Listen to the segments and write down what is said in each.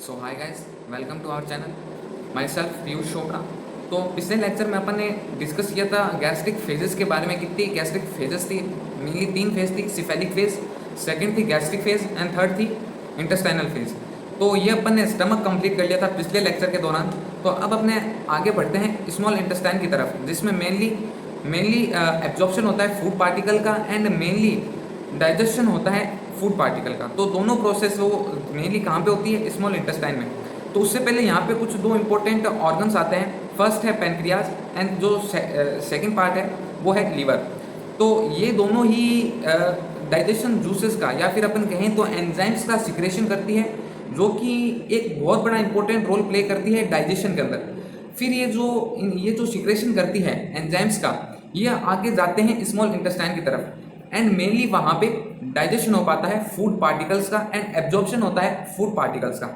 So hi guys, welcome to our channel. Myself Piyush Chopra. तो पिछले lecture में अपन ने डिस्कस किया था गैस्ट्रिक फेजेस के बारे में। कितनी गैस्ट्रिक फेजेस थी? मेनली 3 फेज थी। सिफेलिक फेज, सेकंड थी गैस्ट्रिक फेज एंड थर्ड थी इंटेस्टाइनल फेज। तो ये अपन ने स्टमक कंप्लीट कर लिया था पिछले लेक्चर के दौरान। तो अब अपने आगे बढ़ते हैं स्मॉल इंटेस्टाइन की तरफ, जिसमें मेनली एब्जॉर्प्शन होता है फूड पार्टिकल का एंड मेनली डाइजेशन होता है फूड पार्टिकल का। तो दोनों प्रोसेस वो मेनली कहाँ पे होती है? स्मॉल इंटेस्टाइन में। तो उससे पहले यहाँ पे कुछ दो इंपॉर्टेंट ऑर्गन्स आते हैं। फर्स्ट है पेनक्रियाज एंड जो सेकंड पार्ट है वो है लीवर। तो ये दोनों ही डाइजेशन जूसेस का या फिर अपन कहें तो एंजाइम्स का सिक्रेशन करती है, जो कि एक बहुत बड़ा इंपॉर्टेंट रोल प्ले करती है डाइजेशन के अंदर। फिर ये जो सिक्रेशन करती है एंजाइम्स का, ये आगे जाते हैं स्मॉल इंटेस्टाइन की तरफ एंड मेनली वहाँ पे डाइजेशन हो पाता है फूड पार्टिकल्स का एंड एब्जॉर्प्शन होता है फूड पार्टिकल्स का।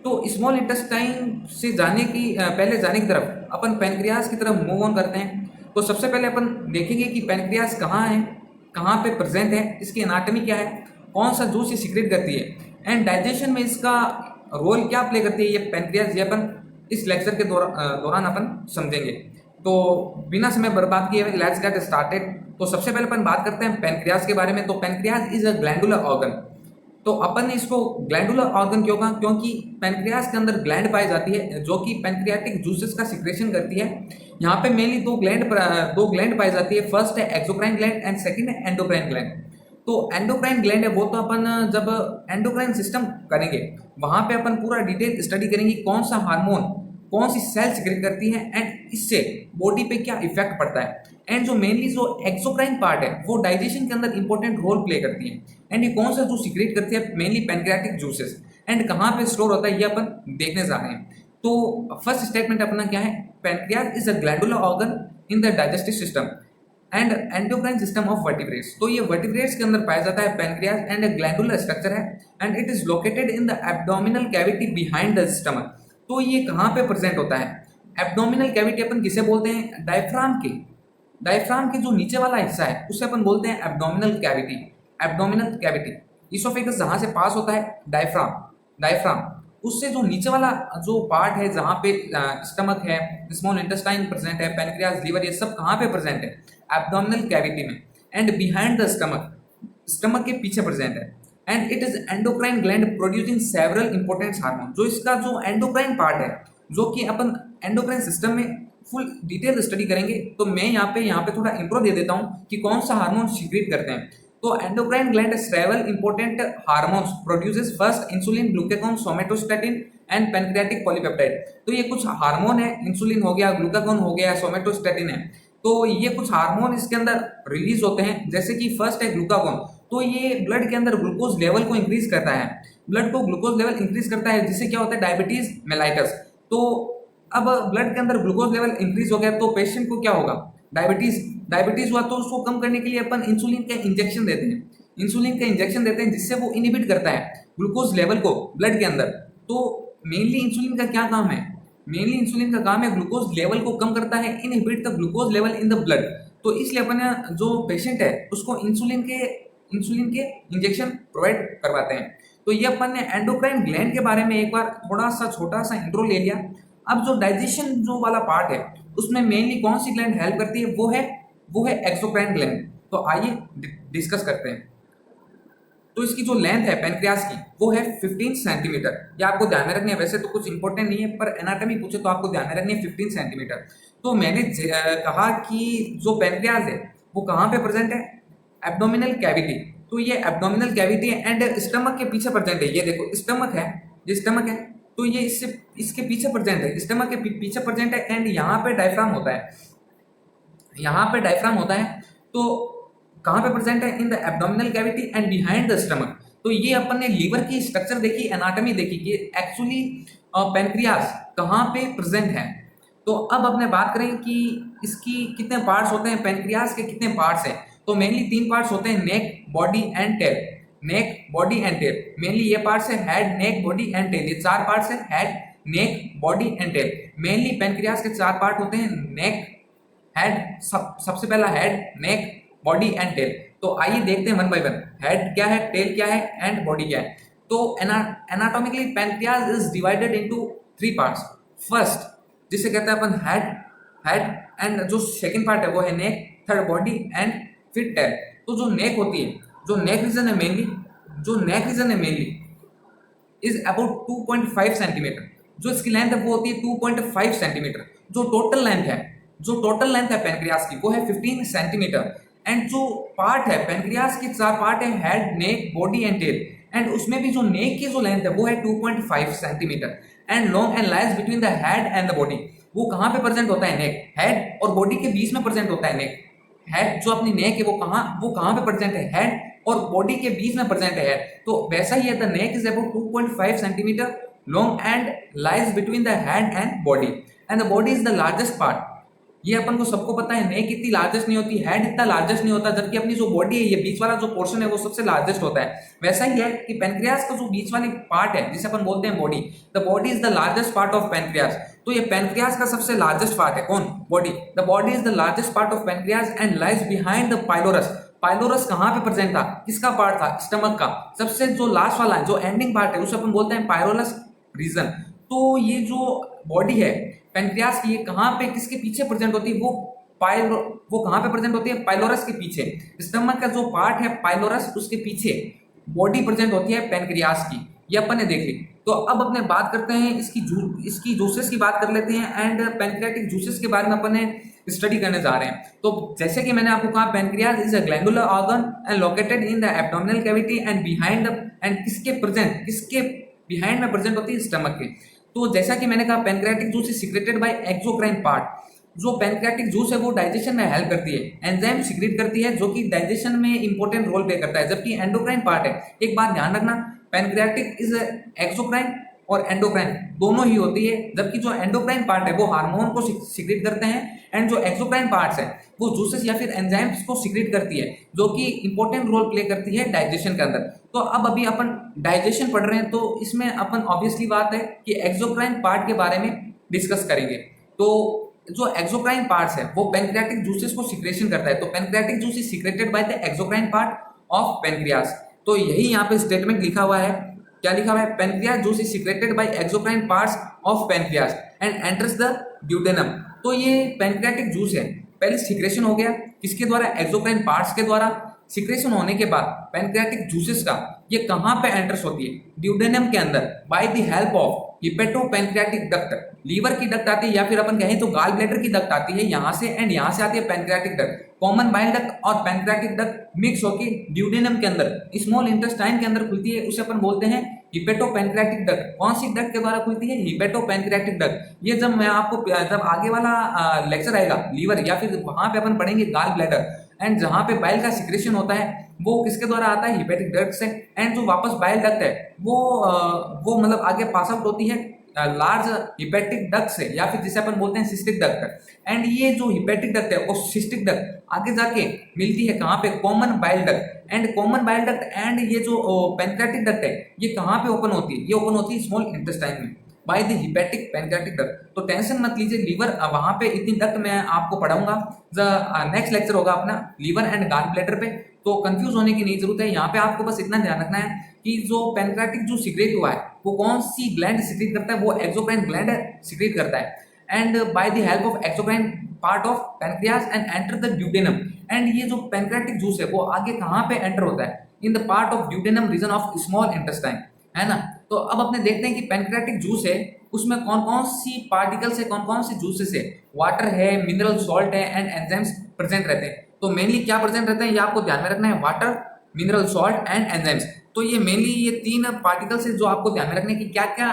तो स्मॉल इंटेस्टाइन से पहले जाने की तरफ अपन पैनक्रियाज की तरफ मूव ऑन करते हैं। तो सबसे पहले अपन देखेंगे कि पैनक्रियाज कहाँ है, कहाँ पे प्रेजेंट है, इसकी एनाटॉमी क्या है, कौन सा जूस ये सीक्रेट करती है एंड डाइजेशन में इसका रोल क्या प्ले करती है ये पैनक्रियाज। ये अपन इस लेक्चर के दौरान अपन समझेंगे। तो बिना समय बर्बाद किए लेट्स गेट स्टार्टेड। तो सबसे पहले अपन बात करते हैं पैनक्रियाज के बारे में। तो pancreas is a glandular organ. तो अपन ने इसको ग्लैंडुलर ऑर्गन क्यों कहा? क्योंकि पैनक्रियाज के अंदर ग्लैंड पाई जाती है जो कि पैनक्रियाटिक जूसेस का सिक्रेशन करती है। यहाँ पे मेनली दो ग्लैंड पाई जाती है। फर्स्ट है एक्सोक्राइन ग्लैंड एंड सेकंड है एंडोक्राइन ग्लैंड। तो एंडोक्राइन ग्लैंड है वो तो अपन जब एंडोक्राइन सिस्टम करेंगे वहां पे अपन पूरा डिटेल स्टडी करेंगे कौन सा हार्मोन कौन सी सेल सिक्रेट करती है एंड इससे बॉडी पे क्या इफेक्ट पड़ता है। एंड जो मेनली जो एक्सोक्राइन पार्ट है वो डाइजेशन के अंदर इंपॉर्टेंट रोल प्ले करती है। एंड ये कौन सा जो सीक्रेट करती है? Mainly pancreatic juices. एंड कहाँ पे स्टोर होता है ये अपन देखने जा रहे हैं। तो फर्स्ट स्टेटमेंट अपना क्या है? Pancreas is a glandular organ in the digestive system and endocrine system of vertebrates. तो ये वर्टिब्रेट्स के अंदर पाया जाता है पैनक्रियाज एंड ग्लैंडुलर स्ट्रक्चर है and it is located in the abdominal cavity behind the stomach. तो ये कहाँ पे प्रेजेंट होता है? एब्डोमिनल कैविटी अपन किसे बोलते हैं? डायफ्राम के जो नीचे वाला हिस्सा है उसे अपन बोलते हैं एब्डोमिनल कैविटी। इसोफेगस जहाँ से पास होता है डायफ्राम उससे जो नीचे वाला जो पार्ट है जहाँ पे स्टमक है, स्मॉल इंटेस्टाइन प्रेजेंट है, पैनक्रियाज, लीवर, ये सब कहाँ पे प्रेजेंट है? एब्डोमिनल कैविटी में। एंड बिहाइंड द स्टमक के पीछे प्रेजेंट है। And it is endocrine gland producing several important hormone. जो इसका जो एंडोक्राइन पार्ट है, जो कि अपन एंडोक्राइन सिस्टम में फुल डिटेल स्टडी करेंगे। तो मैं यहाँ पे थोड़ा इंट्रो दे देता हूँ कि कौन सा हार्मोन सीक्रेट करते हैं। तो endocrine gland several important hormones produces. First insulin, glucagon, somatostatin and pancreatic polypeptide. तो ये कुछ हार्मोन है, इंसुलिन हो गया, ग्लूकागॉन हो गया, सोमेटोस्टैटिन है। तो ये कुछ हार्मोन इसके अंदर रिलीज होते हैं। जैसे कि फर्स्ट है ग्लूकागॉन। तो ये ब्लड के अंदर ग्लूकोज लेवल को इंक्रीज करता है, ब्लड को ग्लूकोज लेवल इंक्रीज करता है, जिससे क्या होता है? Diabetes mellitus. तो अब ब्लड के अंदर ग्लूकोज लेवल इंक्रीज हो गया तो पेशेंट को क्या होगा? डायबिटीज हुआ। तो उसको कम करने के लिए अपन इंसुलिन का इंजेक्शन देते हैं जिससे वो इनहिबिट करता है ग्लूकोज लेवल को ब्लड के अंदर। तो मेनली इंसुलिन का क्या काम है? मेनली इंसुलिन का काम है ग्लूकोज लेवल को कम करता है, inhibit the glucose level in the blood. तो इसलिए अपन जो पेशेंट है उसको इंसुलिन के इंजेक्शन प्रोवाइड करवाते हैं। तो ये अपन ने एंडोक्राइन ग्लैंड के बारे में एक बार थोड़ा सा छोटा सा इंट्रो ले लिया। अब जो डाइजेशन जो वाला पार्ट है उसमें मेनली कौन सी ग्लैंड हेल्प करती है? वो है एक्सोक्राइन ग्लैंड। तो आइए डिस्कस करते हैं। तो इसकी जो लेंथ है पैनक्रियाज की वो है 15 सेंटीमीटर। ये आपको ध्यान में रखनी है। वैसे तो कुछ इंपॉर्टेंट नहीं है पर एनाटॉमी पूछे तो आपको ध्यान में रखनी है 15 सेंटीमीटर। तो मैंने कहा कि जो पैनक्रियाज है वो कहाँ पे प्रेजेंट है? Abdominal cavity. तो ये एब्डोमिनल कैविटी है एंड स्टमक के पीछे प्रेजेंट है। ये देखो स्टमक है। तो ये इसके पीछे प्रेजेंट है, स्टमक के पीछे प्रेजेंट है। एंड यहाँ पे डायफ्राम होता है। तो कहाँ पे प्रेजेंट है? In the abdominal cavity and behind the stomach. तो ये अपन ने लीवर की स्ट्रक्चर देखी, एनाटॉमी देखी कि एक्चुअली पैनक्रियाज कहाँ पे प्रेजेंट है। तो अब अपने बात करें कि इसकी कितने पार्ट्स होते हैं, पैनक्रियाज के कितने पार्ट्स हैं। तो मेनली 3 पार्ट्स होते हैं, neck, body and tail. Mainly ये पार्ट्स है head, neck, body and tail. ये 4 पार्ट्स है head, neck, body and tail. Mainly pancreas के 4 पार्ट होते हैं, नेक, हेड, सबसे पहला head, neck, body and tail. तो आइए देखते हैं वन बाय वन। हेड क्या है, टेल क्या है एंड बॉडी क्या है। तो anatomically pancreas is divided into 3 parts. First जिसे कहते हैं अपन हेड एंड जो सेकंड पार्ट है वो है नेक, थर्ड बॉडी एंड फिर टेल। तो जो नेक होती है, जो नेक रीजन है मेनली इज अबाउट 2.5 सेंटीमीटर। जो इसकी लेंथ है वो होती है 2.5 सेंटीमीटर। जो टोटल लेंथ है पैनक्रियास की वो है 15 सेंटीमीटर। एंड जो पार्ट है पैनक्रियास के 4 पार्ट है, head, neck, body and tail. And उसमें भी जो नेक की जो लेंथ है वो है 2.5 centimetre and long and lies between the head and the body. वो कहाँ पे प्रेजेंट होता है? नेक, हेड और बॉडी के बीच में प्रेजेंट होता है नेक। हेड जो अपनी नेक है वो कहाँ पे प्रेजेंट है? हेड और बॉडी के बीच में प्रेजेंट है। तो वैसा ही है, the neck is about 2.5 centimetre long and lies between the head and body and the body is the largest part. ये अपन को सबको पता है, नेक इतनी लार्जेस्ट नहीं होती, हेड इतना लार्जेस्ट नहीं होता, जबकि अपनी जो बॉडी है, ये बीच वाला जो पोर्शन है वो सबसे लार्जेस्ट होता है। वैसा ही है कि पैनक्रियास का जो बीच वाली पार्ट है जिसे अपन बोलते हैं body, the body is the largest part of pancreas. तो ये पैनक्रियास का सबसे लार्जेस्ट पार्ट है। कौन? Body. The body is the largest part of pancreas and lies behind the pylorus. Pylorus कहाँ पे प्रेजेंट था? किसका पार्ट था? स्टमक का। सबसे जो लास्ट वाला है, जो एंडिंग पार्ट है, उसे अपन बोलते हैं पाइलोरस रीजन। तो ये जो बॉडी है पैनक्रियास की, ये कहाँ पे किसके पीछे प्रेजेंट होती है? वो कहाँ पे प्रेजेंट होती है? पाइलोरस के पीछे। स्टमक का जो पार्ट है पाइलोरस, उसके पीछे बॉडी प्रेजेंट होती है पैनक्रियास की। ये अपन ने देख ली। तो अब अपने बात करते हैं इसकी जूसेस की बात कर लेते हैं एंड पैनक्रियाटिक जूसेस के बारे में अपन स्टडी करने जा रहे हैं। तो जैसे कि मैंने आपको कहा, pancreas is a glandular organ and located in the abdominal cavity and किसके बिहाइंड में प्रेजेंट होती है? स्टमक के। तो जैसा कि मैंने कहा, pancreatic juice is secreted by exocrine part. जो पैनक्रियाटिक जूस है वो डाइजेशन में हेल्प करती है, एंजाइम सीक्रेट करती है जो कि डाइजेशन में इंपॉर्टेंट रोल प्ले करता है। जबकि एंडोक्राइन पार्ट है, एक बात ध्यान रखना, पैनक्रियाटिक इज एक्सोक्राइन और एंडोक्राइन दोनों ही होती है। जबकि जो एंडोक्राइन पार्ट है वो हार्मोन को सीक्रेट करते हैं एंड जो एक्सोक्राइन पार्ट्स है वो जूसेस या फिर एंजाइम्स को सीक्रेट करती है, जो कि इंपॉर्टेंट रोल प्ले करती है डाइजेशन के अंदर। तो अब अभी अपन डाइजेशन पढ़ रहे हैं, तो इसमें अपन ऑब्वियसली बात है कि एक्सोक्राइन पार्ट के बारे में डिस्कस करेंगे। तो जो एक्सोक्राइन पार्ट्स है वो पैनक्रियाटिक जूसेस को सीक्रेशन करता है। तो pancreatic juice is secreted by the exocrine part of pancreas. तो यही यहाँ पे स्टेटमेंट लिखा हुआ है। क्या लिखा हुआ है? Pancreas juice is secreted by exocrine parts of pancreas and enters the duodenum. तो ये पैनक्रियाटिक जूस है, पहले सीक्रेशन हो गया किसके द्वारा? एक्सोक्राइन पार्ट्स के द्वारा। सीक्रेशन होने के बाद पैनक्रियाटिक जूसेस का ये कहाँ पे एंटर्स होती है? ड्यूडेनम के अंदर, by the help of hepatopancreatic duct. Liver की डक्ट आती है या फिर अपन कहें तो गाल ब्लैडर की डक्ट आती है यहाँ से, एंड यहाँ से आती है pancreatic duct. Common bile duct और पैनक्रियाटिक डक्ट मिक्स होकर ड्यूडेनम के अंदर, स्मॉल इंटेस्टाइन के अंदर खुलती है, उसे अपन बोलते हैं हिपेटोपैनक्रियाटिक डक्ट। कौन सी डक्ट के द्वारा खुलती है? हिपेटोपैनक्रियाटिक डक्ट। ये जब आगे वाला लेक्चर आएगा लीवर या फिर वहां पे अपन पढ़ेंगे गाल ब्लैडर, एंड जहां पे बाइल का सिक्रेशन होता है वो किसके द्वारा आता है? हिपेटिक डक्ट से। एंड जो वापस बाइल डक्ट है वो मतलब आगे पास आउट होती है लार्ज हिपेटिक डक्ट से, या फिर जिसे अपन बोलते हैं सिस्टिक डक्ट। एंड ये जो हिपेटिक डक्ट है वो सिस्टिक डक्ट आगे जाके मिलती है कहाँ पे? Common bile duct. And common bile duct and ये जो पैनक्रियाटिक डक्ट है ये कहाँ पे ओपन होती है? ये ओपन होती है स्मॉल इंटेस्टाइन में by the hepatic pancreatic duct. तो टेंशन मत लीजिए, लीवर वहां पे इतनी डक्ट मैं आपको पढ़ाऊंगा। नेक्स्ट लेक्चर होगा अपना लीवर एंड गाल ब्लैडर पे, तो कंफ्यूज होने की नहीं जरूरत है। यहाँ पे आपको बस इतना ध्यान रखना है कि जो पैनक्रियाटिक जो सीक्रेट हुआ है वो कौन सी ग्लैंड सीक्रेट करता है? वो एक्सोक्राइन ग्लैंड सीक्रेट करता है and bye the help of exocrine part of pancreas and enter the duodenum. And ये जो पैनक्रियाटिक जूस है वो आगे कहाँ पे एंटर होता है? In the part of duodenum region of small intestine, है ना। तो अब अपने देखते हैं कि पैनक्रियाटिक जूस है उसमें कौन कौन सी पार्टिकल्स है, कौन कौन सी जूसेस है। वाटर है, मिनरल सॉल्ट है एंड एंजाइम्स प्रेजेंट रहते हैं। तो मेनली क्या प्रेजेंट रहते हैं ये आपको ध्यान में रखना है, water, mineral salt and enzymes. तो ये मेनली ये 3 पार्टिकल्स है जो आपको ध्यान में रखने की क्या क्या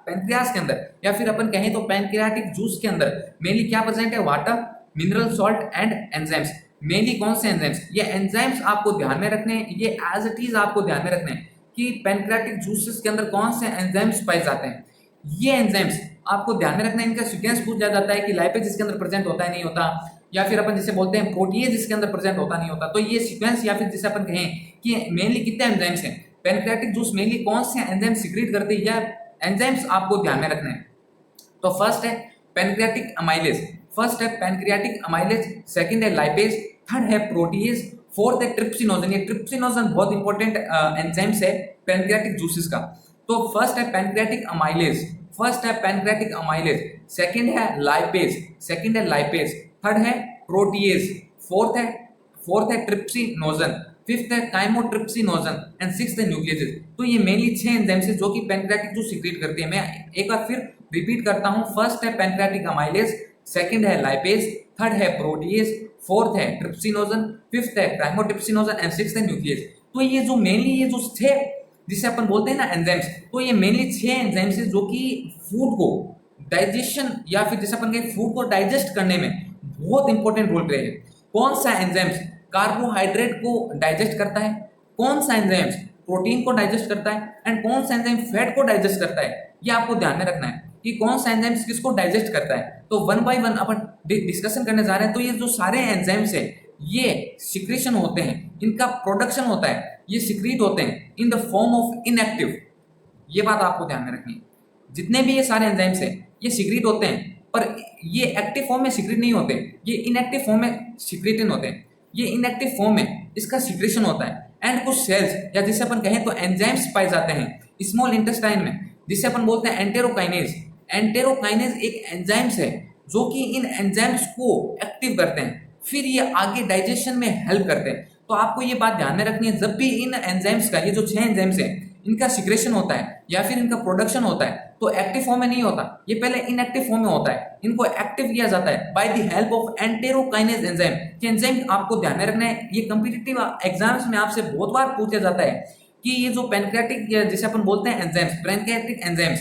पैनक्रियास के अंदर या फिर अपन कहें तो पैनक्रियाटिक जूस के अंदर मेनली क्या प्रेजेंट है? Water, mineral salt and enzymes. Mainly कौन से एंजाइम्स? ये एंजाइम्स आपको ध्यान में रखने हैं, ये एज इट इज आपको ध्यान में रखने हैं कि पैनक्रियाटिक जूसेस के अंदर कौन से एंजाइम्स पाए जाते हैं। ये एंजाइम्स आपको ध्यान में रखना है। इनका सीक्वेंस पूछा जाता है कि लाइपेज इसके अंदर प्रेजेंट होता है नहीं होता, या फिर अपन जिसे बोलते हैं प्रोटीएज इसके अंदर प्रेजेंट होता नहीं होता। तो ये सीक्वेंस या फिर जिसे अपन कहें कि मेनली कितने एंजाइम्स हैं, पैनक्रियाटिक जूस मेनली कौन से एंजाइम सीक्रेट करते हैं, या एंजाइम्स आपको ध्यान में रखना है। तो फर्स्ट है पैनक्रियाटिक अमाइलेज, सेकंड है लाइपेज, थर्ड है प्रोटीएज, फोर्थ है ट्रिप्सिनोजन। ये ट्रिप्सिनोजन बहुत इंपॉर्टेंट एंजाइम्स है पैनक्रियाटिक जूसेस का। तो फर्स्ट है पैनक्रियाटिक अमाइलेज, सेकंड है लाइपेज, थर्ड है प्रोटीएज, फोर्थ है ट्रिप्सिनोजन, फिफ्थ है काइमोट्रिप्सिनोजन एंड सिक्स्थ है न्यूक्लियेजेज। तो ये मेनली 6 एंजाइम्स है जो कि पैनक्रियाटिक जूस सीक्रेट करती है। मैं एक बार फिर रिपीट करता हूं, फर्स्ट है पैनक्रियाटिक अमाइलेज, सेकंड है लाइपेज, थर्ड है प्रोटीएज, फोर्थ है ट्रिप्सिनोजन, फिफ्थ है काइमोट्रिप्सिनोजन एंड सिक्स्थ है न्यूक्लियेज। तो ये जो मेनली ये जो 6 जिसे अपन बोलते हैं ना एंजाइम्स, तो ये मेनली 6 एंजाइम्स है जो कि फूड को डाइजेशन या फिर जैसे अपन कहें फूड को डाइजेस्ट करने में बहुत इंपॉर्टेंट रोल प्ले है। कौन सा एंजाइम्स कार्बोहाइड्रेट को डाइजेस्ट करता है, कौन सा एंजाइम्स प्रोटीन को डाइजेस्ट करता है एंड कौन सा एंजाइम फैट को डाइजेस्ट करता है, ये आपको ध्यान में रखना है कि कौन सा एंजाइम्स किसको डाइजेस्ट करता है। तो one by one upon discussion करने जा रहे हैं। तो ये जो सारे एंजाइम्स है ये सिक्रेशन होते हैं, इनका प्रोडक्शन होता है, ये सिक्रीट होते हैं in the form of inactive. ये बात आपको ध्यान में रखनी है। जितने भी ये सारे एंजाइम्स हैं ये सिक्रीट होते हैं, पर ये एक्टिव फॉर्म में सिक्रीट नहीं होते, ये इनएक्टिव फॉर्म में सिक्रेटेड होते हैं। ये इनएक्टिव फॉर्म में इसका सिक्रेशन होता है एंड कुछ सेल्स या जिसे अपन कहें तो एंजाइम्स पाए जाते हैं स्मॉल इंटेस्टाइन में, जिसे अपन बोलते हैं एंटेरोकाइनेज। एंटेरोकाइनेज एक एंजाइम्स है जो कि इन एंजाइम्स को एक्टिव करते हैं, फिर ये आगे डाइजेशन में हेल्प करते हैं। तो आपको ये बात ध्यान में रखनी है, जब भी इन एंजाइम्स का, ये जो 6 एंजाइम्स हैं, इनका सिक्रेशन होता है या फिर इनका प्रोडक्शन होता है तो एक्टिव फॉर्म में नहीं होता, ये पहले इनएक्टिव फॉर्म में होता है। इनको एक्टिव किया जाता है bye the help of enterokinase enzyme. ये एंजाइम आपको ध्यान में रखना है, ये कॉम्पिटिटिव एग्जाम्स में आपसे बहुत बार पूछा जाता है कि ये जो पैनक्रियाटिक जैसे अपन बोलते हैं एंजाइम्स, पैनक्रियाटिक एंजाइम्स,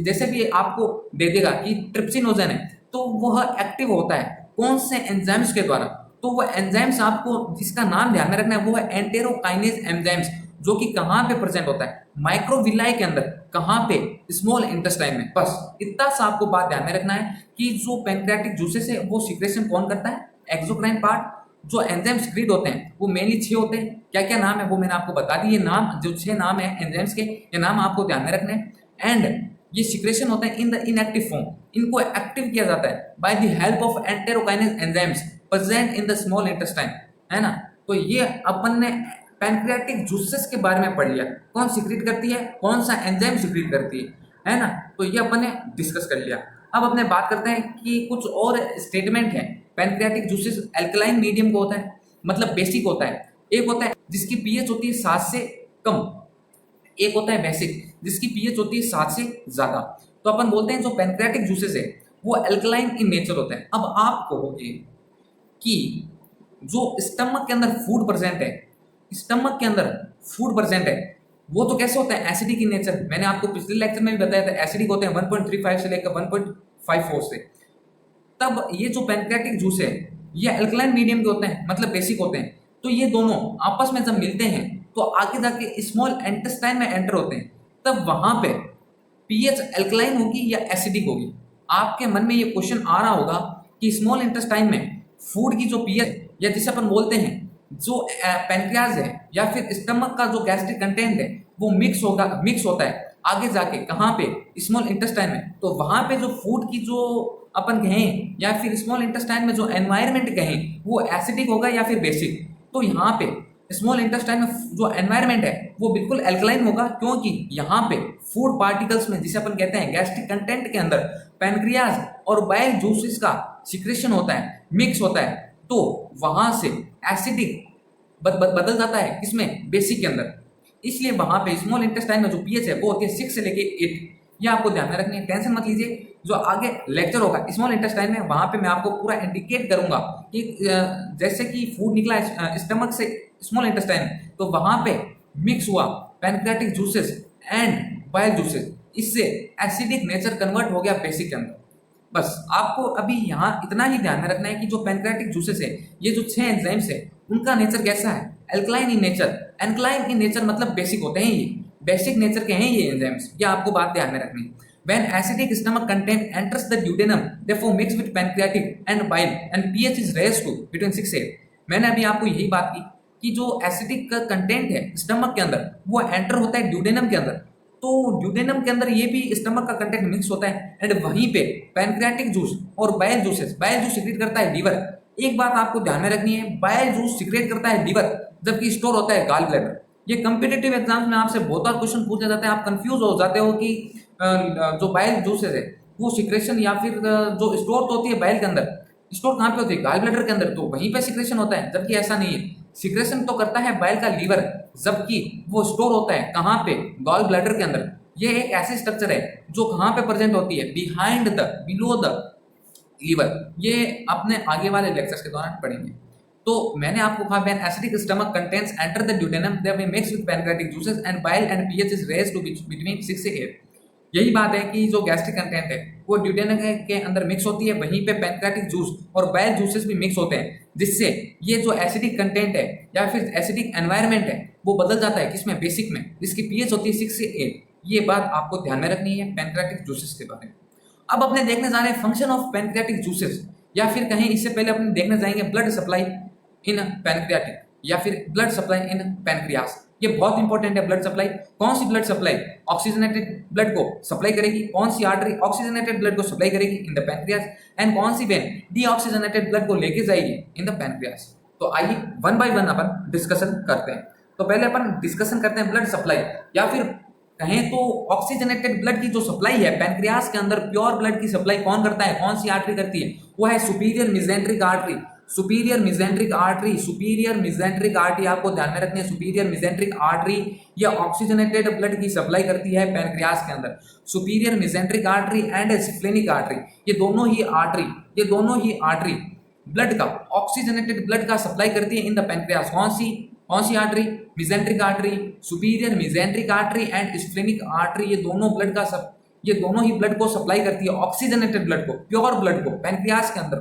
जैसे भी आपको दे देगा कि ट्रिप्सिनोजन है तो वह एक्टिव होता है कौन से एंजाइम्स के द्वारा। तो वो एंजाइम्स आपको जिसका नाम ध्यान में रखना है वो है एंटेरोकाइनेज एंजाइम्स, जो कि कहाँ पे प्रेजेंट होता है, माइक्रोविलाई के अंदर, कहाँ पे, स्मॉल इंटेस्टाइन में। बस इतना सा आपको बात ध्यान में रखना है कि जो पैनक्रियाटिक जूसेस है वो सिक्रेशन कौन करता है, एक्सोक्राइन पार्ट। जो एंजाइम सिक्रीट होते हैं वो मेनली 6 होते हैं। क्या क्या नाम है वो मैंने आपको बता दी, ये नाम जो 6 नाम है एंजाइम्स के, ये नाम आपको ध्यान में रखने हैं। एंड ये सिक्रेशन होता है इन द इनएक्टिव फॉर्म, इनको एक्टिव किया जाता है bye the help of enterokinase enzymes present in the small intestine, है ना। तो ये अपन ने पैनक्रियाटिक जूसेस के बारे में पढ़ लिया, कौन सिक्रीट करती है, कौन सा एंजाइम सिक्रीट करती है ना। तो ये अपन ने डिस्कस कर लिया। अब अपने बात करते हैं कि कुछ और स्टेटमेंट है। पैनक्रियाटिक जूसेस अल्कलाइन मीडियम को होता है, मतलब बेसिक होता है। एक होता है जिसकी पीएच होती है 7 से कम, एक होता है बेसिक जिसकी पीएच होती है 7 से ज्यादा। तो अपन बोलते हैं जो पैनक्रियाटिक जूसेस है वो अल्कलाइन इन नेचर होता है। अब आप कहोगे कि जो स्टमक के अंदर फूड प्रेजेंट है, स्टमक के अंदर फूड प्रेजेंट है, वो तो कैसे होता है, एसिडिक इन नेचर। मैंने आपको पिछले लेक्चर में भी बताया था एसिडिक होते हैं 1.35 से लेकर 1.54 से। तब ये जो पैनक्रियाटिक जूस है ये अल्कलाइन मीडियम के होते हैं, मतलब बेसिक होते हैं। तो ये दोनों आपस में जब मिलते हैं तो आगे जाके स्मॉल इंटेस्टाइन में एंटर होते हैं, तब वहां पे पीएच अल्कलाइन होगी या एसिडिक होगी। आपके मन में ये क्वेश्चन आ रहा होगा कि स्मॉल इंटेस्टाइन में फूड की जो पीएच या जिसे अपन बोलते हैं जो पैनक्रियाज है या फिर स्टमक का जो गैस्ट्रिक कंटेंट है वो मिक्स होता है आगे जाके कहाँ पे, स्मॉल इंटेस्टाइन में। तो वहां पे जो फूड की जो अपन कहें या फिर स्मॉल इंटेस्टाइन में जो एनवायरमेंट कहें वो एसिडिक होगा या फिर बेसिक। तो यहाँ पे स्मॉल इंटेस्टाइन में जो एनवायरमेंट है वो बिल्कुल अल्कलाइन होगा, क्योंकि यहाँ पे फूड पार्टिकल्स में जिसे अपन कहते हैं गैस्ट्रिक कंटेंट के अंदर पैनक्रियाज और बाइल जूसेस का सिक्रेशन होता है, मिक्स होता है। तो वहां से एसिडिक बदल जाता है किसमें, बेसिक के अंदर। इसलिए वहां पे स्मॉल इंटेस्टाइन में जो पीएच है वो होती है 6 से लेके 8। ये आपको ध्यान में रखनी है, टेंशन मत लीजिए। जो आगे लेक्चर होगा स्मॉल इंटेस्टाइन में वहां पे मैं आपको पूरा इंडिकेट करूंगा कि जैसे कि फूड निकला स्टमक से स्मॉल इंटेस्टाइन तो वहां पे मिक्स हुआ pancreatic juices and bile juices, इससे एसिडिक नेचर कन्वर्ट हो गया बेसिक के अंदर। बस आपको अभी यहाँ इतना ही ध्यान में रखना है कि जो पैनक्रियाटिक जूसेस है ये जो 6 एंजाइम्स है उनका नेचर कैसा है, alkaline in nature. Alkaline in nature मतलब बेसिक होते हैं, ये बेसिक नेचर के हैं ये एंजाइम्स। ये आपको बात ध्यान में रखनी है। When acidic stomach content enters the duodenum, therefore mixed with pancreatic and bile and pH is raised to between 6 8। मैंने अभी आपको यही बात की कि जो एसिडिक का कंटेंट है स्टमक के अंदर वो एंटर होता है ड्यूडेनम के अंदर। तो ड्यूडेनम के अंदर ये भी स्टमक का कंटेंट मिक्स होता है एंड वहीं पे पैनक्रियाटिक जूस और बाइल जूस सिक्रीट करता है लीवर। एक बात आपको ध्यान में रखनी है, बाइल जूस सीक्रेट करता है लीवर, जबकि स्टोर होता है गॉल ब्लैडर। ये कंपिटेटिव एग्जाम्स में आपसे बहुत बार क्वेश्चन पूछे जाते हैं, आप कंफ्यूज हो जाते हो कि जो बाइल जूसेस है वो सिक्रेशन या फिर जो स्टोर तो होती है बाइल के अंदर, स्टोर कहाँ पे होती है, गॉल ब्लैडर के अंदर, तो वहीं पे सिक्रेशन होता है, जबकि ऐसा नहीं है। सिक्रेशन तो करता है बाइल का लीवर, जबकि वो स्टोर होता है कहाँ पे, गॉल ब्लैडर के अंदर। ये एक ऐसी स्ट्रक्चर है जो कहाँ पे प्रेजेंट होती है, behind the, below the liver. ये अपने आगे वाले लेक्चर्स के दौरान पढ़ेंगे। तो मैंने आपको कहा when acidic stomach contents enter the duodenum they वे mix with pancreatic juices and bile and pH is raised to between 6 से 8। यही बात है कि जो गैस्ट्रिक कंटेंट है वो ड्यूडेनम के अंदर मिक्स होती है, वहीं पे पैनक्रियाटिक जूस और बाइल जूसेस भी मिक्स होते हैं, जिससे ये जो एसिडिक कंटेंट है या फिर एसिडिक एनवायरनमेंट है वो बदल जाता है, किसमें, बेसिक में, जिसकी पीएच होती है 6 से 8। ये बात आपको ध्यान में रखनी है पैनक्रियाटिक जूसेस के बारे में। अब अपने देखने जा रहे हैं फंक्शन ऑफ पैनक्रियाटिक जूसेस, या फिर कहीं इससे पहले अपने देखने जाएंगे ब्लड सप्लाई इन पैनक्रियाटिक या फिर ब्लड सप्लाई इन पैनक्रियास। ये बहुत इंपॉर्टेंट है ब्लड सप्लाई। कौन सी ब्लड सप्लाई ऑक्सीजनेटेड ब्लड को सप्लाई करेगी, कौन सी आर्टरी ऑक्सीजनेटेड ब्लड को सप्लाई करेगी इन द पैनक्रियास, एंड कौन सी वेन डीऑक्सीजनेटेड ब्लड को लेके जाएगी इन द पैनक्रियास। तो आइए one by one upon discussion करते हैं। तो पहले अपन डिस्कशन करते हैं ब्लड सप्लाई, या फिर कहें तो ऑक्सीजनेटेड ब्लड की जो सप्लाई है पैनक्रियास के अंदर, प्योर ब्लड की सप्लाई कौन करता है, कौन सी आर्टरी करती है, वो है superior mesenteric artery. Superior mesenteric artery, superior mesenteric artery आपको ध्यान में रखनी है। सुपीरियर मिजेंट्रिक आर्टरी या ऑक्सीजनेटेड ब्लड की सप्लाई करती है पैनक्रियास के अंदर। Superior mesenteric artery and splenic artery, ये दोनों ही आर्टरी ब्लड का, ऑक्सीजनेटेड ब्लड का सप्लाई करती है इन द पैनक्रियास। कौन सी artery, mesenteric artery, superior mesenteric artery and splenic artery, ये दोनों ही ब्लड को सप्लाई करती है, ऑक्सीजनेटेड ब्लड को, प्योर ब्लड को पैनक्रियास के अंदर।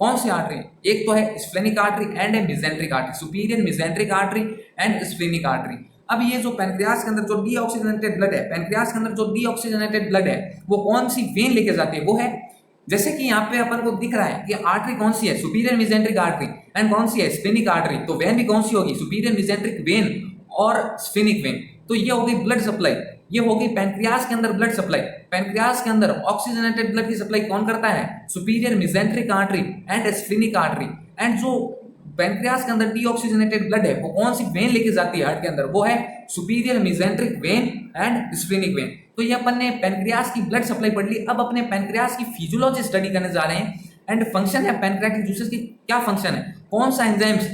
कौन सी आर्टरी, एक तो है splenic artery and mesenteric artery, superior mesenteric artery and splenic artery. अब ये जो पैनक्रियास के अंदर जो डीऑक्सीजनेटेड ब्लड है, पैनक्रियास के अंदर जो डीऑक्सीजनेटेड ब्लड है वो कौन सी वेन लेके जाती है, वो है, जैसे कि यहाँ पे अपन को दिख रहा है कि आर्टरी कौन सी है, सुपीरियर मिजेंट्रिक आर्टरी, एंड कौन सी है, स्प्लेनिक आर्टरी। तो वेन भी कौन सी होगी, सुपीरियर मिजेंट्रिक वेन और स्प्लेनिक वेन। तो ये हो गई ब्लड सप्लाई, ये हो गई पैनक्रियास के अंदर ब्लड सप्लाई। पैनक्रियास के अंदर ऑक्सीजनेटेड ब्लड की सप्लाई कौन करता है, superior mesenteric artery and splenic artery. And जो पैनक्रियास के अंदर डीऑक्सीजनेटेड ब्लड है वो कौन सी वेन लेके जाती है हार्ट के अंदर, वो है superior mesenteric when and splenic when. तो ये अपन ने पैनक्रियास की ब्लड सप्लाई पढ़ ली। अब अपने पैनक्रियास की फिजियोलॉजी स्टडी करने जा रहे हैं। एंड फंक्शन है पैनक्रियाटिक जूसेस की, क्या फंक्शन है, कौन सा एंजाइम्स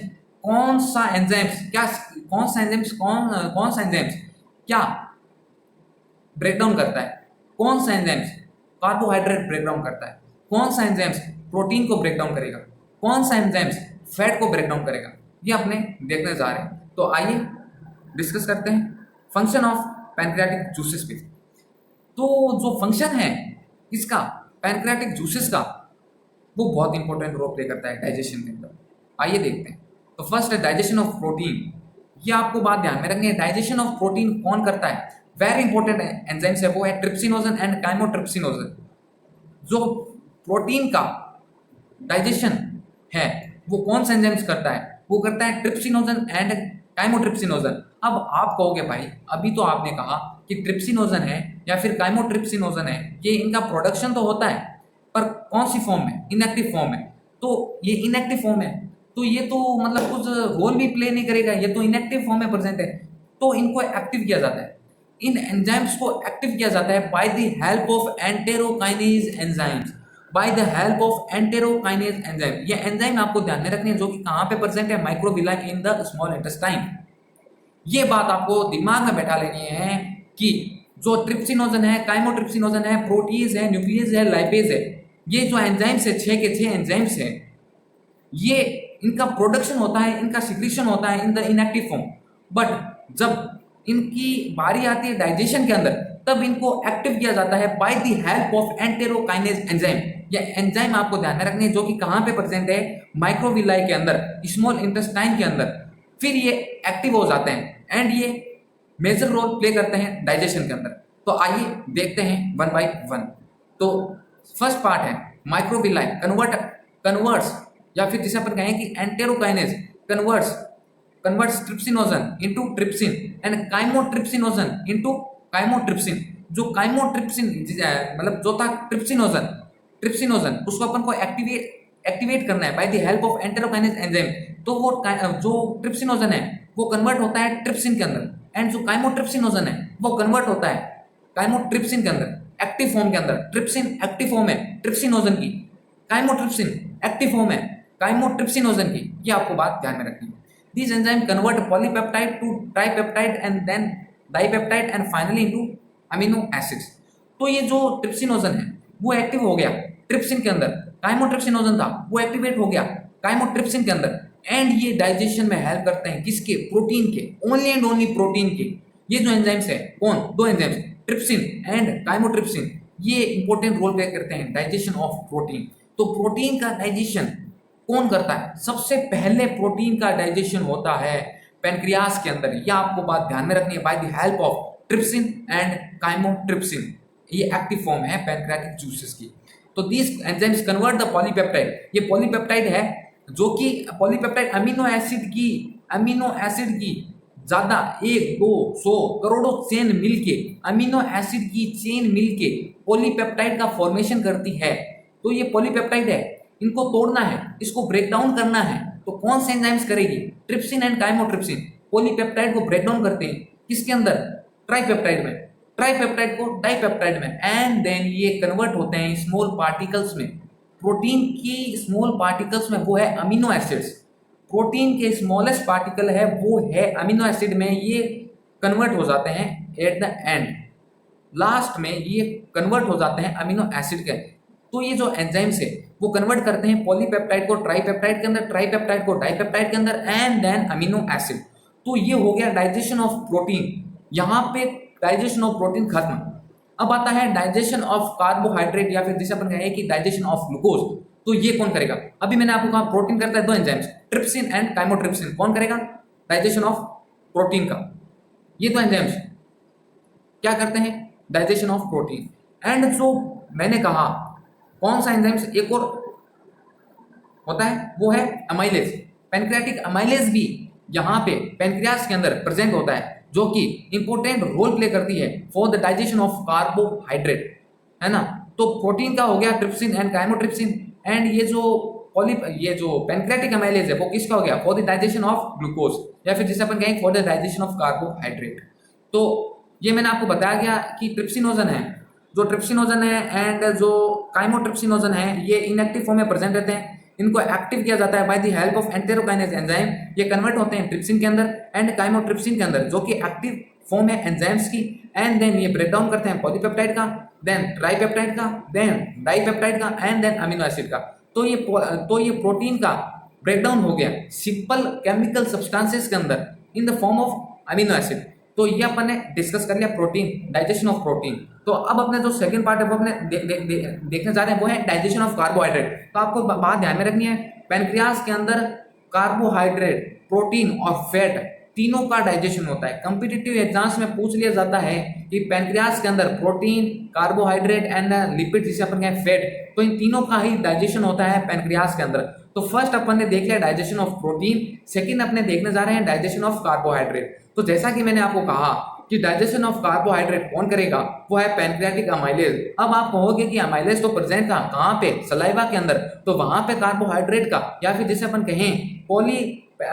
क्या ब्रेक डाउन करता है, कौन सा एंजाइम्स कार्बोहाइड्रेट ब्रेक डाउन करता है, कौन सा एंजाइम्स प्रोटीन को ब्रेक डाउन करेगा, कौन सा एंजाइम्स फैट को ब्रेक डाउन करेगा, ये अपने देखने जा रहे हैं। तो आइए डिस्कस करते हैं फंक्शन ऑफ पैनक्रियाटिक जूसेस पे। तो जो फंक्शन है इसका, पैनक्रियाटिक जूसेस का, वो बहुत इंपॉर्टेंट रोल प्ले करता है डाइजेशन के अंदर। आइए देखते हैं। तो फर्स्ट है डाइजेशन ऑफ प्रोटीन। ये आपको बात ध्यान में रखनी है, डाइजेशन ऑफ प्रोटीन कौन करता है, वेरी इंपॉर्टेंट एंजाइम्स है, वो है ट्रिप्सिनोजन एंड काइमोट्रिप्सिनोजन। जो प्रोटीन का डाइजेशन है वो कौन सा एंजाइम्स करता है, वो करता है ट्रिप्सिनोजन एंड काइमोट्रिप्सिनोजन। अब आप कहोगे भाई अभी तो आपने कहा कि ट्रिप्सिनोजन है या फिर काइमोट्रिप्सिनोजन है, ये इनका प्रोडक्शन तो होता है पर कौन सी फॉर्म में, इनएक्टिव फॉर्म में। तो ये इनएक्टिव फॉर्म है तो ये तो मतलब कुछ रोल भी प्ले नहीं करेगा, ये तो इनएक्टिव फॉर्म में प्रेजेंट है। तो इनको एक्टिव किया जाता है, इन एंजाइम्स को एक्टिव किया जाता है bye the help of enterokinase enzymes, bye the help of enterokinase enzyme. ये एंजाइम आपको ध्यान में रखनी है, जो कि कहाँ पे प्रेजेंट है, microvilli in the small intestine. ये बात आपको दिमाग में बैठा लेनी है कि जो ट्रिप्सिनोजन है, काइमोट्रिप्सिनोजन है, प्रोटीज है, न्यूक्लियस है, लाइपेज है, ये जो एंजाइम्स है, 6 के 6 एंजाइम्स है, ये इनका प्रोडक्शन होता है, इनका सिक्रीशन होता है in the inactive form. But जब इनकी बारी आती है डाइजेशन के अंदर, तब इनको एक्टिव किया जाता है bye the help of enterokinase enzyme. ये एंजाइम आपको ध्यान में रखनी है, जो कि कहाँ पे प्रेजेंट है, माइक्रोविलाई के अंदर, स्मॉल इंटेस्टाइन के अंदर। फिर ये एक्टिव हो जाते हैं एंड ये मेजर रोल प्ले करते हैं डाइजेशन के अंदर। तो आइए देखते हैं वन बाय वन। तो फर्स्ट पार्ट है माइक्रोविलाई कन्वर्ट्स, या फिर जिसे अपन कहें कि enterokinase converts trypsinogen into trypsin and chymotrypsinogen into chymotrypsin. जो काइमोट्रिप्सिन मतलब जो था ट्रिप्सिनोजन उसको अपन को एक्टिवेट करना है bye the help of enterokinase enzyme, तो वो जो ट्रिप्सिनोजन है वो कन्वर्ट होता है ट्रिप्सिन के अंदर, एंड जो काइमोट्रिप्सिनोजन है वो कन्वर्ट होता है काइमोट्रिप्सिन के अंदर एक्टिव फॉर्म के अंदर। ट्रिप्सिन एक्टिव फॉर्म है ट्रिप्सिनोजन की, काइमोट्रिप्सिन एक्टिव फॉर्म है काइमोट्रिप्सिनोजन की, ये आपको बात ध्यान में रखनी है। This enzyme convert polypeptide to tripeptide and then dipeptide and finally into amino acids. तो ये जो ट्रिप्सिनोजन है वो एक्टिव हो गया ट्रिप्सिन के अंदर, काइमोट्रिप्सिनोजन था वो एक्टिवेट हो गया काइमोट्रिप्सिन के अंदर, एंड ये डाइजेशन में हेल्प करते हैं किसके, प्रोटीन के, ओनली एंड ओनली प्रोटीन के। ये जो एंजाइम्स है कौन, दो एंजाइम्स ट्रिप्सिन एंड काइमोट्रिप्सिन, ये इंपॉर्टेंट रोल प्ले करते हैं डाइजेशन ऑफ प्रोटीन। तो प्रोटीन का डाइजेशन कौन करता है, सबसे पहले प्रोटीन का डाइजेशन होता है पेनक्रियास के अंदर, यह आपको बात ध्यान में रखनी है, bye the help of trypsin and chymotrypsin, ये एक्टिव फॉर्म है पैनक्रियाटिक जूसेस की। तो these enzymes convert the polypeptide, ये पॉलीपेप्टाइड है जो कि पॉलीपेप्टाइड अमीनो एसिड की ज्यादा 1-2-100 करोड़ों चेन मिलके, अमीनो एसिड की चेन मिलके पॉलीपेप्टाइड का फॉर्मेशन करती है। तो ये पॉलीपेप्टाइड है, इनको तोड़ना है, इसको ब्रेक डाउन करना है, तो कौन से एंजाइम्स करेगी, ट्रिप्सिन एंड काइमोट्रिप्सिन पॉलीपेप्टाइड को ब्रेक डाउन करते हैं किसके अंदर, ट्राइपेप्टाइड में, ट्राइपेप्टाइड को डाइपेप्टाइड में, एंड देन ये कन्वर्ट होते हैं स्मॉल पार्टिकल्स में, प्रोटीन की स्मॉल पार्टिकल्स में, वो है अमीनो एसिड्स। प्रोटीन के स्मॉलेस्ट पार्टिकल है वो है अमीनो एसिड में, ये कन्वर्ट हो जाते हैं एट द एंड, लास्ट में ये कन्वर्ट हो जाते हैं अमीनो एसिड के। तो ये जो एंजाइम्स है वो कन्वर्ट करते हैं पॉलीपेप्टाइड को ट्राइपेप्टाइड के अंदर, ट्राइपेप्टाइड को डाइपेप्टाइड के अंदर, एंड देन अमीनो एसिड। तो ये हो गया डाइजेशन ऑफ प्रोटीन, यहाँ पे डाइजेशन ऑफ प्रोटीन खत्म। अब आता है डाइजेशन ऑफ कार्बोहाइड्रेट, या फिर जिसे अपन कहें कि डाइजेशन ऑफ ग्लूकोज। तो ये कौन करेगा, अभी मैंने आपको कहा प्रोटीन करता है दो एंजाइम्स ट्रिप्सिन एंड काइमोट्रिप्सिन, कौन करेगा डाइजेशन ऑफ प्रोटीन का, ये दो एंजाइम्स क्या करते हैं डाइजेशन ऑफ प्रोटीन। एंड जो मैंने कहा कौन सा एंजाइम्स एक और होता है वो है अमाइलेज, पैनक्रियाटिक अमाइलेज भी यहाँ पे पैनक्रियास के अंदर प्रेजेंट होता है, जो कि इंपॉर्टेंट रोल प्ले करती है for the digestion of carbohydrate, है ना। तो प्रोटीन का हो गया ट्रिप्सिन एंड काइमोट्रिप्सिन, एंड ये जो पैनक्रियाटिक अमाइलेज है वो किसका हो गया, for the digestion of glucose, या फिर जिसे अपन कहेंगे for the digestion of carbohydrate. तो ये मैंने आपको बताया गया कि ट्रिप्सिनोजन है, जो ट्रिप्सिनोजन है एंड जो काइमोट्रिप्सिनोजन है ये इनएक्टिव फॉर्म में प्रेजेंट रहते हैं, इनको एक्टिव किया जाता है bye the help of enterokinase enzyme, ये कन्वर्ट होते हैं ट्रिप्सिन के अंदर एंड काइमोट्रिप्सिन के अंदर, जो कि एक्टिव फॉर्म है एंजाइम्स की, एंड देन ये ब्रेक डाउन करते हैं पॉलीपेप्टाइड का, देन ट्राइपेप्टाइड का, देन डाइपेप्टाइड का, एंड देन अमीनो एसिड का। तो ये प्रोटीन का ब्रेक डाउन हो गया सिंपल केमिकल सब्सटेंसेस के अंदर in the form of amino acid. तो ये अपन ने डिस्कस कर लिया प्रोटीन, डाइजेशन ऑफ प्रोटीन। तो अब अपने जो सेकंड पार्ट है वो अपने देखने जा रहे हैं वो है डाइजेशन ऑफ कार्बोहाइड्रेट। तो आपको बात ध्यान में रखनी है, पैनक्रियास के अंदर कार्बोहाइड्रेट, प्रोटीन और फैट तीनों का डाइजेशन होता है। कॉम्पिटिटिव एग्जाम्स में पूछ लिया जाता है कि पैनक्रियास के अंदर प्रोटीन, कार्बोहाइड्रेट एंड लिपिड जिसे अपन कहें फैट, तो इन तीनों का ही डाइजेशन होता है पैनक्रियास के अंदर। तो फर्स्ट अपन ने देख लिया डाइजेशन ऑफ प्रोटीन, सेकंड अपने देखने जा रहे हैं डाइजेशन ऑफ कार्बोहाइड्रेट। तो जैसा कि मैंने आपको कहा कि डाइजेशन ऑफ कार्बोहाइड्रेट कौन करेगा, वो है पैनक्रियाटिक अमाइलेज। अब आप कहोगे कि अमाइलेज तो प्रेजेंट कहाँ पे, सलाइवा के अंदर, तो वहां पे कार्बोहाइड्रेट का या फिर जिसे अपन कहें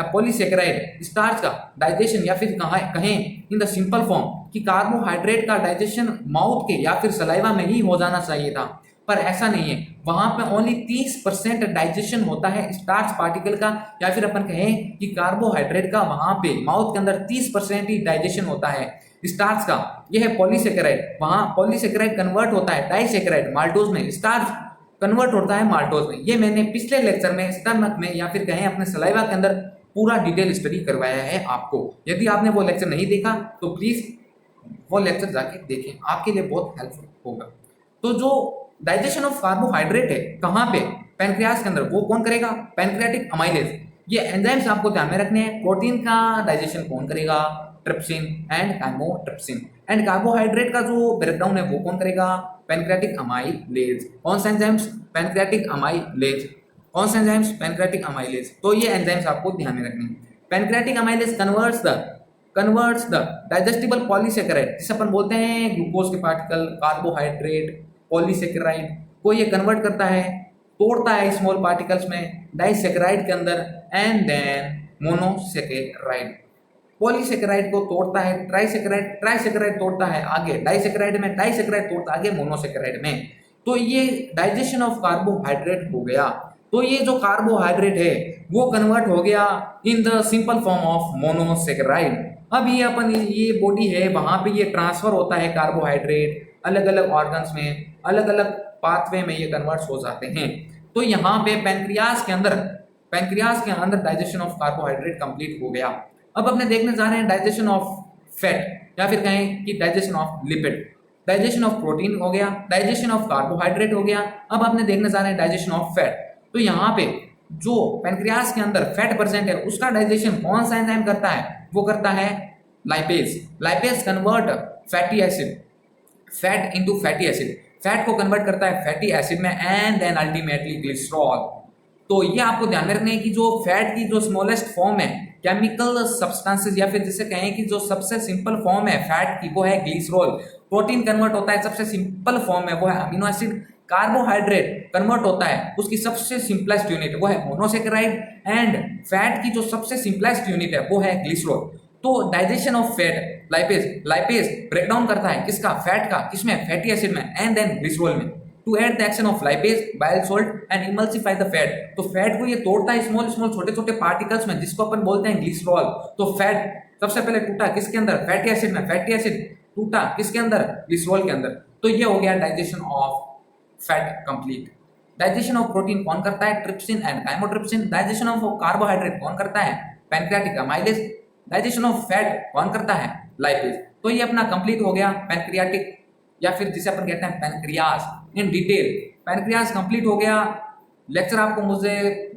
पॉलीसेकेराइड स्टार्च का डाइजेशन, या फिर कहें इन द सिंपल फॉर्म कि कार्बोहाइड्रेट का डाइजेशन माउथ के या फिर सलाइवा में ही हो जाना चाहिए था, पर ऐसा नहीं है। वहां पे ओनली 30% डाइजेशन होता है स्टार्च पार्टिकल का, या फिर अपन कहें कि कार्बोहाइड्रेट का वहां पे माउथ के अंदर 30% ही डाइजेशन होता है स्टार्च का। यह है पॉलीसेकेराइड, वहां पॉलीसेकेराइड कन्वर्ट होता है डाइसेकेराइड माल्टोज में, स्टार्च कन्वर्ट होता है माल्टोज में। ये मैंने पिछले लेक्चर में स्टमक में या फिर कहें अपने सलाइवा के अंदर पूरा डिटेल स्टडी करवाया है आपको। यदि आपने वो लेक्चर नहीं देखा तो प्लीज वो लेक्चर जाके देखें, आपके लिए बहुत हेल्पफुल होगा। तो जो डाइजेशन ऑफ कार्बोहाइड्रेट है कहाँ पे, पैनक्रियास के अंदर, वो कौन करेगा, पैनक्रियाटिक अमाइलेज। ये एंजाइम्स आपको ध्यान में रखने हैं। प्रोटीन का डाइजेशन कौन करेगा, trypsin and chymotrypsin, and carbohydrate का जो ब्रेकडाउन है वो कौन करेगा, पैनक्रियाटिक अमाइलेज। कौन सा एंजाइम्स, पैनक्रियाटिक अमाइलेज। कौन सा एंजाइम्स, पैनक्रियाटिक अमाइलेज। तो ये एंजाइम्स आपको ध्यान में रखने हैं। Pancreatic amylase converts the digestible polysaccharide, जिसे अपन बोलते हैं ग्लूकोज के पार्टिकल, कार्बोहाइड्रेट, पॉलीसेकेराइड को ये कन्वर्ट करता है तोड़ता है स्मॉल पार्टिकल्स में डाइसेकेराइड के अंदर, एंड देन मोनोसेकेराइड। पॉलीसेकेराइड को तोड़ता है ट्राइसेकेराइड, ट्राइसेकेराइड तोड़ता है आगे डाइसेकेराइड में, डाइसेकेराइड तोड़ता है आगे मोनोसेकेराइड में। तो ये डाइजेशन ऑफ कार्बोहाइड्रेट हो गया। तो ये जो कार्बोहाइड्रेट है वो कन्वर्ट हो गया in the simple form of monosaccharide. अब ये अपन ये बॉडी है वहां पे ये ट्रांसफर होता है कार्बोहाइड्रेट अलग अलग ऑर्गन्स में, अलग अलग पाथवे में ये कन्वर्ट हो जाते हैं। तो यहाँ पे पैंक्रियाज के अंदर डाइजेशन ऑफ कार्बोहाइड्रेट कंप्लीट हो गया। अब अपने देखने जा रहे हैं डाइजेशन ऑफ फैट, या फिर कहें कि digestion of lipid. Digestion of protein हो गया, डाइजेशन ऑफ कार्बोहाइड्रेट हो गया। अब आपने देखने जा रहे हैं डाइजेशन ऑफ फैट। तो यहाँ पे जो पैंक्रियाज के अंदर फैट प्रेजेंट है उसका डाइजेशन कौन सा एंजाइम करता है? वो करता है lipase. Lipase convert fatty acid, fat into fatty acid, fat को कन्वर्ट करता है फैटी एसिड में, एंड देन अल्टीमेटली ग्लिसरॉल। तो ये आपको ध्यान में रखना है कि जो फैट की जो स्मॉलेस्ट फॉर्म है केमिकल सब्सटेंसेस, या फिर जिसे कहें कि जो सबसे सिंपल फॉर्म है फैट की वो है ग्लिसरॉल। प्रोटीन कन्वर्ट होता है सबसे सिंपल फॉर्म है वो है अमीनो एसिड। कार्बोहाइड्रेट कन्वर्ट होता है उसकी सबसे सिंपलेस्ट यूनिट वो है मोनोसेकेराइड, एंड फैट की जो सबसे सिंपलेस्ट यूनिट है वो है ग्लिसरॉल। तो digestion of fat lipase break down करता है किसका? फैट का, किसमें? फैटी एसिड में, एंड देन ग्लिसरॉल में। To add the action of lipase bile salt and emulsify the fat. तो फैट को ये तोड़ता है स्मॉल स्मॉल छोटे छोटे पार्टिकल्स में, जिसको अपन बोलते हैं ग्लिसरॉल। तो फैट सबसे पहले टूटा किसके अंदर? फैटी एसिड में। फैटी एसिड टूटा किसके अंदर? ग्लिसरॉल के अंदर। तो ये हो गया digestion of fat complete. Digestion of protein कौन करता है? Trypsin and chymotrypsin. Digestion of carbohydrate कौन करता है? Pancreatic amylase. Digestion of fat कौन करता है? लाइपेज। तो ये अपना कंप्लीट हो गया पैनक्रियाटिक, या फिर जिसे अपन कहते हैं pancreas in detail. Pancreas complete हो गया। लेक्चर आपको, मुझे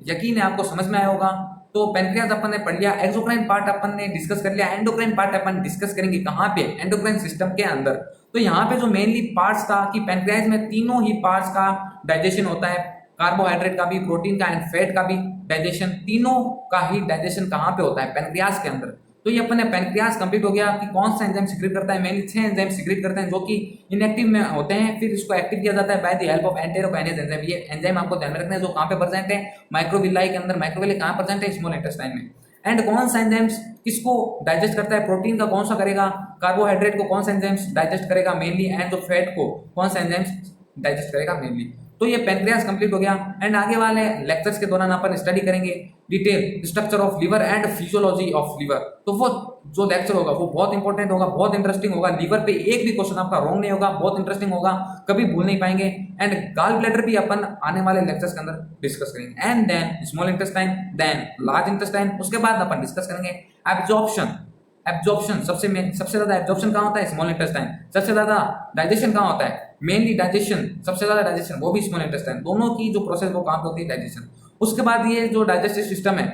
यकीन है आपको समझ में आया होगा। तो पैनक्रियाज अपन ने पढ़ लिया, एक्सोक्राइन पार्ट अपन ने डिस्कस कर लिया, एंडोक्राइन पार्ट अपन डिस्कस करेंगे कहाँ पे? एंडोक्राइन सिस्टम के अंदर। तो यहाँ पे जो मेनली पार्ट्स था कि पैनक्रियाज में तीनों ही पार्ट्स का डाइजेशन होता है, कार्बोहाइड्रेट का भी, प्रोटीन का एंड फैट का भी डाइजेशन, तीनों का ही डाइजेशन कहाँ पे होता है? पैनक्रियाज के अंदर। तो ये अपने पैनक्रियाज कंप्लीट हो गया कि कौन सा एंजाइम सीक्रेट करता है? मेनली 6 एंजाइम सीक्रेट करते हैं जो कि इनएक्टिव में होते हैं, फिर इसको एक्टिव किया जाता है bye the help of enterokinase enzyme. ये एंजाइम आपको ध्यान में रखना है जो कहाँ पे प्रेजेंट है? माइक्रोविलाई के अंदर। माइक्रोविलाई कहाँ प्रेजेंट है? स्मॉल इंटेस्टाइन में। एंड कौन सा एंजाइम्स किसको डाइजेस्ट करता है? प्रोटीन का कौन सा करेगा? कार्बोहाइड्रेट को कौन सा एंजाइम्स डाइजेस्ट करेगा मेनली? एंड जो फैट को कौन सा एंजाइम्स डाइजेस्ट करेगा मेनली? तो ये पैनक्रियाज कंप्लीट हो गया। एंड आगे वाले लेक्चर्स के दौरान अपन स्टडी करेंगे detail structure of liver and physiology of liver. तो वो जो लेक्चर होगा वो बहुत इंपॉर्टेंट होगा, बहुत इंटरेस्टिंग होगा। लिवर पे एक भी क्वेश्चन आपका रॉन्ग नहीं होगा, बहुत इंटरेस्टिंग होगा, कभी भूल नहीं पाएंगे। एंड गाल ब्लैडर भी अपन आने वाले लेक्चर्स के अंदर डिस्कस करेंगे। And then small intestine, then large intestine, उसके बाद अपन डिस्कस करेंगे एब्जॉर्प्शन। एब्जॉर्प्शन सबसे ज्यादा एब्जॉर्प्शन कहाँ होता है? Small intestine. सबसे ज्यादा डाइजेशन कहाँ होता है? मेनली डाइजेशन, सबसे ज्यादा डाइजेशन वो भी स्मॉल इंटेस्टाइन। दोनों की जो प्रोसेस वो कहाँ पे होती है? डाइजेशन। उसके बाद ये जो डाइजेस्टिव सिस्टम है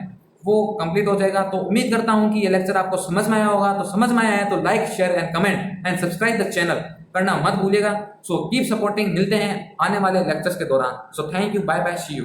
वो कंप्लीट हो जाएगा। तो उम्मीद करता हूं कि ये लेक्चर आपको समझ में आया होगा। तो समझ में आया है तो like, share and comment and subscribe the channel करना मत भूलिएगा। So keep supporting. मिलते हैं आने वाले लेक्चर्स के दौरान। So thank you, bye bye, see you.